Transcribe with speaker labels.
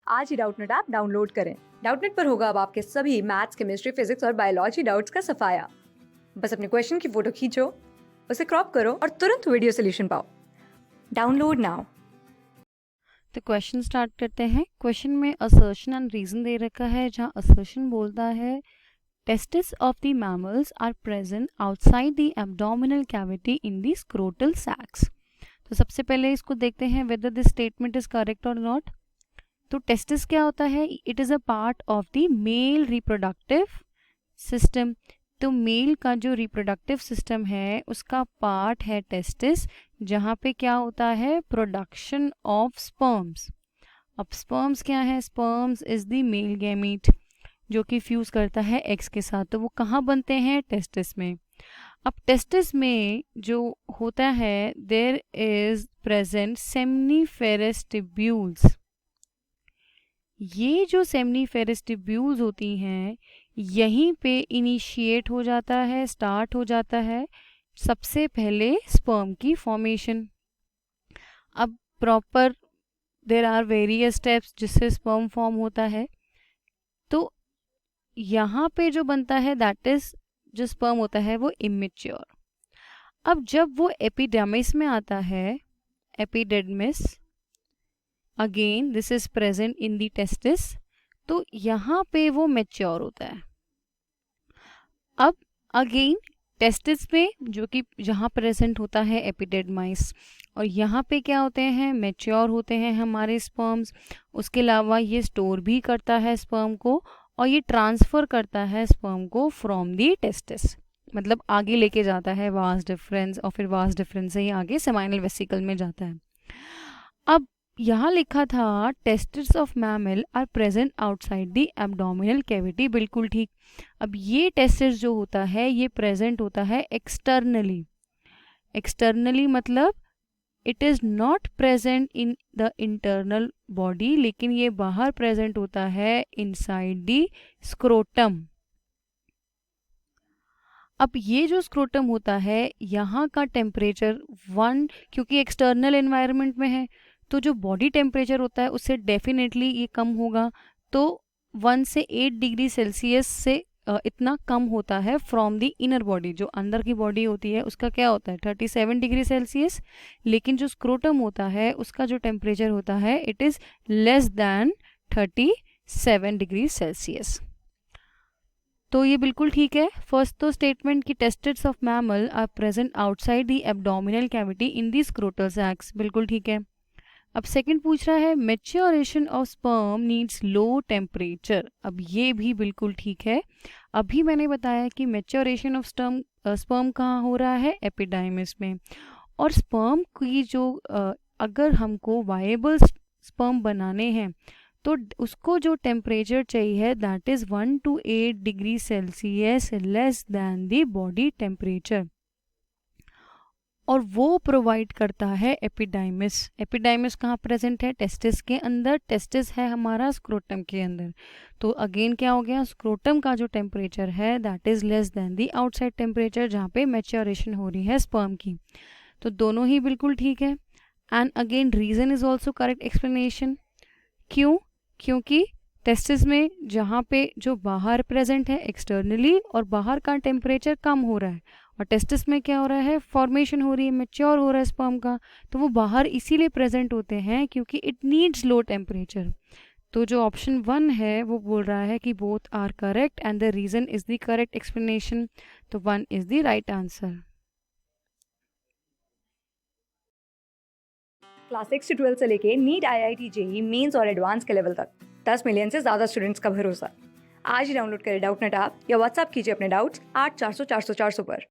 Speaker 1: आज ही Doubtnut app download करें। Doubtnut पर होगा अब आपके सभी मैथ्स, केमिस्ट्री, फिजिक्स और बायोलॉजी डाउट्स का सफाया। बस अपने क्वेश्चन की फोटो खींचो, उसे क्रॉप करो और तुरंत वीडियो सोल्यूशन पाओ। Download now.
Speaker 2: तो क्वेश्चन स्टार्ट करते हैं। क्वेश्चन में असर्शन एंड रीजन दे रखा है, जहां असर्शन बोलता है testis of the mammals are present outside the abdominal cavity in the scrotal sacs. तो सबसे पहले इसको देखते हैं whether this statement is correct और नॉट। तो टेस्टिस क्या होता है? It is a part of the male reproductive system. तो मेल का जो रिप्रोडक्टिव सिस्टम है उसका पार्ट है टेस्टिस, जहाँ पे क्या होता है? Production of sperms. अब स्पर्म्स क्या है? Sperms is the male gamete जो कि फ्यूज करता है एग्स के साथ। तो वो कहाँ बनते हैं? टेस्टिस में। अब टेस्टिस में जो होता है, there is present seminiferous tubules. ये जो सेमनीफेरस टिब्यूल्स होती हैं, यहीं पे इनिशिएट हो जाता है, स्टार्ट हो जाता है सबसे पहले स्पर्म की फॉर्मेशन। अब proper there are various steps जिससे स्पर्म फॉर्म होता है। तो यहाँ पे जो बनता है दैट इज, जो स्पर्म होता है वो इमेच्योर। अब जब वो एपिडर्मिस में आता है, epididymis, again this is present in the testis, तो यहाँ पे वो मेच्योर होता है। अब अगेन टेस्टिस में जो कि जहाँ प्रेजेंट होता है एपिडेडमाइस, और यहाँ पे क्या होते हैं? मेच्योर होते हैं हमारे स्पर्म्स। उसके अलावा ये स्टोर भी करता है स्पर्म को, और ये ट्रांसफ़र करता है स्पर्म को फ्रॉम दी टेस्टिस, मतलब आगे लेके जाता है वास डिफरेंस, और फिर वास डिफरेंस से ही आगे सेमाइनल वेसिकल में जाता है। अब यहाँ लिखा था testis of mammal are present outside the abdominal cavity, बिल्कुल ठीक। अब ये टेस्टिस जो होता है ये प्रेजेंट होता है एक्सटर्नली। एक्सटर्नली मतलब it is not present in the internal body, लेकिन ये बाहर प्रेजेंट होता है इनसाइड द स्क्रोटम। अब ये जो स्क्रोटम होता है यहाँ का टेम्परेचर 1, क्योंकि एक्सटर्नल एनवायरनमेंट में है, तो जो बॉडी टेम्परेचर होता है उससे डेफिनेटली ये कम होगा। तो 1 से 8 डिग्री सेल्सियस से इतना कम होता है फ्रॉम द इनर बॉडी। जो अंदर की बॉडी होती है उसका क्या होता है? 37 डिग्री सेल्सियस, लेकिन जो स्क्रोटम होता है उसका जो टेम्परेचर होता है it is less than 37 degree Celsius. तो ये बिल्कुल ठीक है। फर्स्ट तो स्टेटमेंट की testis of mammal are present outside the abdominal cavity in the scrotal sacs, बिल्कुल ठीक है। अब सेकंड पूछ रहा है maturation of sperm needs low temperature. अब ये भी बिल्कुल ठीक है। अभी मैंने बताया कि मेच्योरेशन ऑफ स्पर्म कहाँ हो रहा है? एपिडाइमिस में। और स्पर्म की जो अगर हमको वायबल स्पर्म बनाने हैं तो उसको जो टेम्परेचर चाहिए that is 1 to 8 degree Celsius less than the body temperature, और वो प्रोवाइड करता है एपिडाइमिस। एपिडाइमिस कहाँ प्रेजेंट है? टेस्टिस के अंदर। टेस्टिस है हमारा स्क्रोटम के अंदर। तो अगेन क्या हो गया? स्क्रोटम का जो टेम्परेचर है that is less than the outside temperature जहाँ पे मैच्योरेशन हो रही है स्पर्म की। तो दोनों ही बिल्कुल ठीक है। And again reason is also correct explanation. क्यों? क्योंकि टेस्टिस में जहाँ पे जो बाहर प्रेजेंट है एक्सटर्नली, और बाहर का टेम्परेचर कम हो रहा है, और टेस्टिस में क्या हो रहा है? फॉर्मेशन हो रही है, मैच्योर हो रहा है स्पर्म का। तो वो बाहर इसीलिए प्रेजेंट होते हैं क्योंकि इट नीड्स लो टेम्परेचर। तो जो ऑप्शन 1 है वो बोल रहा है कि both are correct and the reason is the correct explanation. तो 1 is the right answer.
Speaker 1: Class 6 से 12 से लेके नीट, IIT, JEE मेंस और एडवांस के लेवल तक 10 मिलियन से ज्यादा स्टूडेंट्स का भरोसा। आज ही डाउनलोड करें डाउटनेट ऐप या व्हाट्सएप कीजिए अपने डाउट्स 8400 400 400 पर।